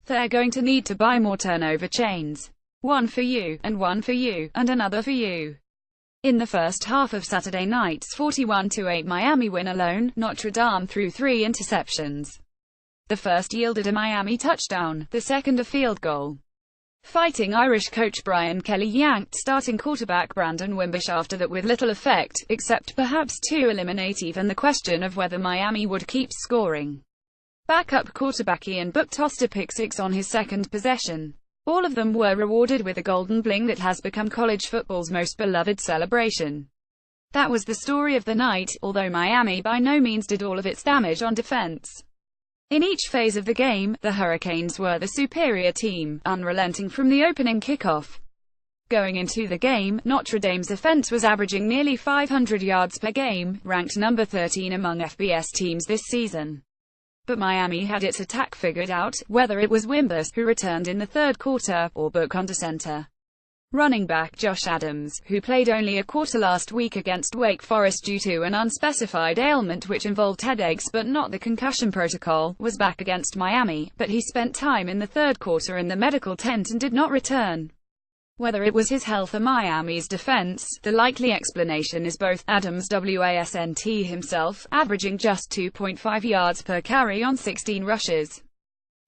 They're going to need to buy more turnover chains. One for you, and one for you, and another for you. In the first half of Saturday night's 41-8 Miami win alone, Notre Dame threw 3 interceptions. The first yielded a Miami touchdown, the second a field goal. Fighting Irish coach Brian Kelly yanked starting quarterback Brandon Wimbish after that with little effect, except perhaps to eliminate even the question of whether Miami would keep scoring. Backup quarterback Ian Book tossed a pick-six on his second possession. All of them were rewarded with a golden bling that has become college football's most beloved celebration. That was the story of the night, although Miami by no means did all of its damage on defense. In each phase of the game, the Hurricanes were the superior team, unrelenting from the opening kickoff. Going into the game, Notre Dame's offense was averaging nearly 500 yards per game, ranked number 13 among FBS teams this season. But Miami had its attack figured out, whether it was Wimbish, who returned in the third quarter, or Book under center. Running back Josh Adams, who played only a quarter last week against Wake Forest due to an unspecified ailment which involved headaches but not the concussion protocol, was back against Miami, but he spent time in the third quarter in the medical tent and did not return. Whether it was his health or Miami's defense, the likely explanation is both. Adams wasn't himself, averaging just 2.5 yards per carry on 16 rushes.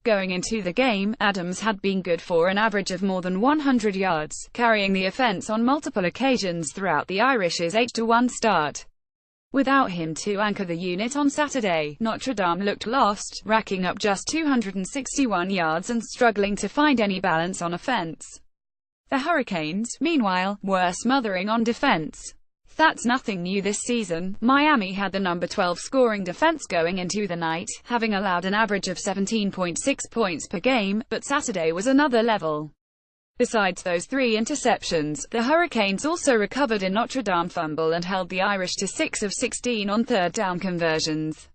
Going into the game, Adams had been good for an average of more than 100 yards, carrying the offense on multiple occasions throughout the Irish's 8-1 start. Without him to anchor the unit on Saturday, Notre Dame looked lost, racking up just 261 yards and struggling to find any balance on offense. The Hurricanes, meanwhile, were smothering on defense. That's nothing new this season. Miami had the number 12 scoring defense going into the night, having allowed an average of 17.6 points per game, but Saturday was another level. Besides those 3 interceptions, the Hurricanes also recovered a Notre Dame fumble and held the Irish to 6 of 16 on third down conversions.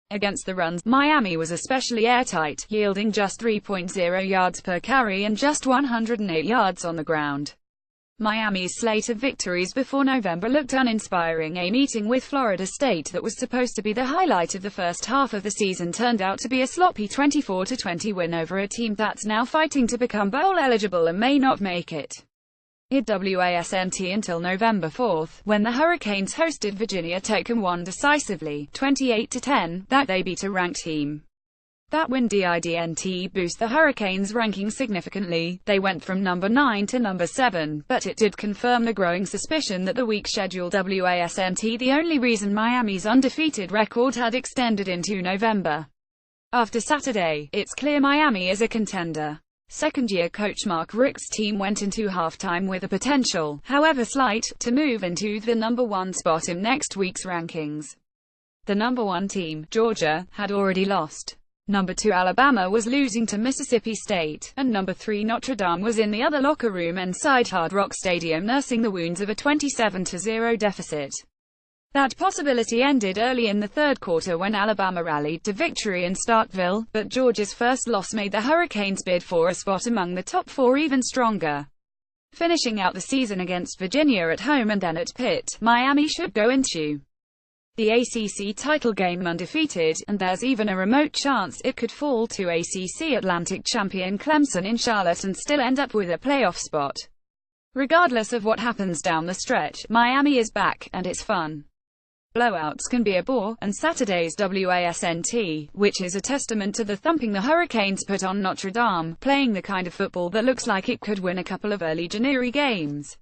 Against the runs, Miami was especially airtight, yielding just 3.0 yards per carry and just 108 yards on the ground. Miami's slate of victories before November looked uninspiring. A meeting with Florida State that was supposed to be the highlight of the first half of the season turned out to be a sloppy 24-20 win over a team that's now fighting to become bowl eligible and may not make it. It wasn't until November 4, when the Hurricanes hosted Virginia Tech and won decisively, 28-10, that they beat a ranked team. That win didn't boost the Hurricanes' ranking significantly. They went from number 9 to number 7, but it did confirm the growing suspicion that the weak schedule wasn't the only reason Miami's undefeated record had extended into November. After Saturday, it's clear Miami is a contender. Second-year coach Mark Richt's team went into halftime with a potential, however slight, to move into the number 1 spot in next week's rankings. The number 1 team, Georgia, had already lost. Number 2 Alabama was losing to Mississippi State, and number 3 Notre Dame was in the other locker room inside Hard Rock Stadium nursing the wounds of a 27-0 deficit. That possibility ended early in the third quarter when Alabama rallied to victory in Starkville, but Georgia's first loss made the Hurricanes' bid for a spot among the top 4 even stronger. Finishing out the season against Virginia at home and then at Pitt, Miami should go into the ACC title game undefeated, and there's even a remote chance it could fall to ACC Atlantic champion Clemson in Charlotte and still end up with a playoff spot. Regardless of what happens down the stretch, Miami is back, and it's fun. Blowouts can be a bore, and Saturday's wasn't, which is a testament to the thumping the Hurricanes put on Notre Dame, playing the kind of football that looks like it could win a couple of early January games.